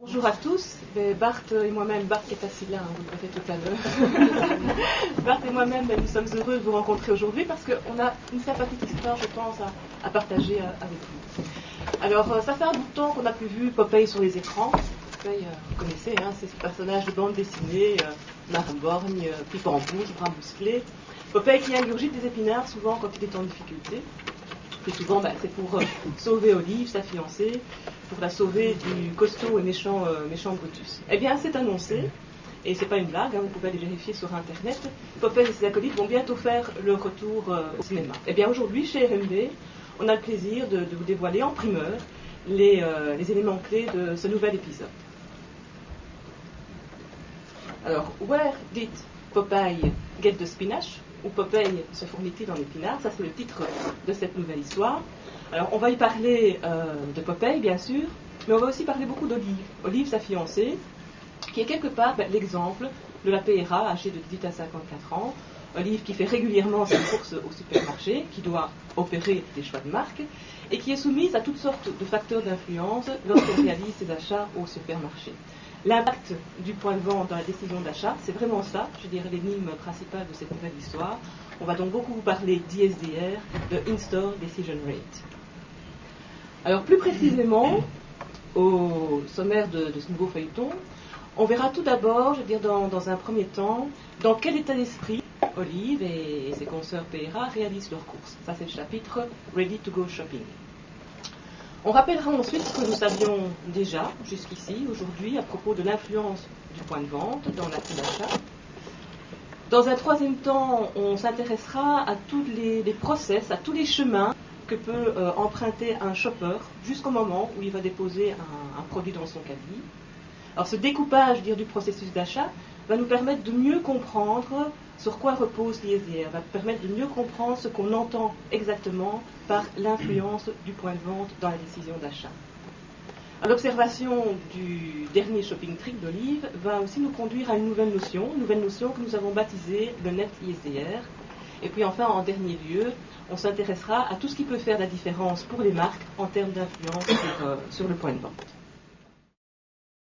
Bonjour à tous, Bart et moi-même, Bart qui est assis là, vous le verrez tout à l'heure. Bart et moi-même, nous sommes heureux de vous rencontrer aujourd'hui parce qu'on a une sympathique histoire, je pense, à partager avec vous. Alors, ça fait un bout de temps qu'on n'a plus vu Popeye sur les écrans. Popeye, vous connaissez, c'est ce personnage de bande dessinée, marin borgne, pipe en bouche, bras musclé. Popeye qui ingurgite des épinards souvent quand il est en difficulté. Et souvent, c'est pour sauver Olive, sa fiancée, pour la sauver du costaud et méchant Brutus. Eh bien, c'est annoncé, et c'est pas une blague, vous pouvez aller vérifier sur Internet, Popeye et ses acolytes vont bientôt faire leur retour au cinéma. Eh bien, aujourd'hui, chez RMD, on a le plaisir de vous dévoiler en primeur les éléments clés de ce nouvel épisode. Alors, where did Popeye get the spinach? Où Popeye se fournit-il en épinards? Ça, c'est le titre de cette nouvelle histoire. Alors, on va y parler de Popeye, bien sûr, mais on va aussi parler beaucoup d'Olive. Olive, sa fiancée, qui est quelque part l'exemple de la PRA âgée de 18 à 54 ans. Olive qui fait régulièrement ses courses au supermarché, qui doit opérer des choix de marque, et qui est soumise à toutes sortes de facteurs d'influence lorsqu'elle réalise ses achats au supermarché. L'impact du point de vente dans la décision d'achat, c'est vraiment ça, je dirais, l'énigme principale de cette nouvelle histoire. On va donc beaucoup vous parler d'ISDR, de In-Store Decision Rate. Alors plus précisément, au sommaire de ce nouveau feuilleton, on verra tout d'abord, dans un premier temps, dans quel état d'esprit Olive et ses consoeurs PRA réalisent leurs courses. Ça, c'est le chapitre Ready to Go Shopping. On rappellera ensuite ce que nous savions déjà jusqu'ici, aujourd'hui, à propos de l'influence du point de vente dans l'acte d'achat. Dans un troisième temps, on s'intéressera à tous les process, à tous les chemins que peut emprunter un shopper jusqu'au moment où il va déposer un produit dans son caddie. Alors ce découpage du processus d'achat va nous permettre de mieux comprendre sur quoi repose l'ISDR, va permettre de mieux comprendre ce qu'on entend exactement par l'influence du point de vente dans la décision d'achat. L'observation du dernier shopping trick d'Olive va aussi nous conduire à une nouvelle notion que nous avons baptisée le net ISDR. Et puis enfin, en dernier lieu, on s'intéressera à tout ce qui peut faire la différence pour les marques en termes d'influence sur le point de vente.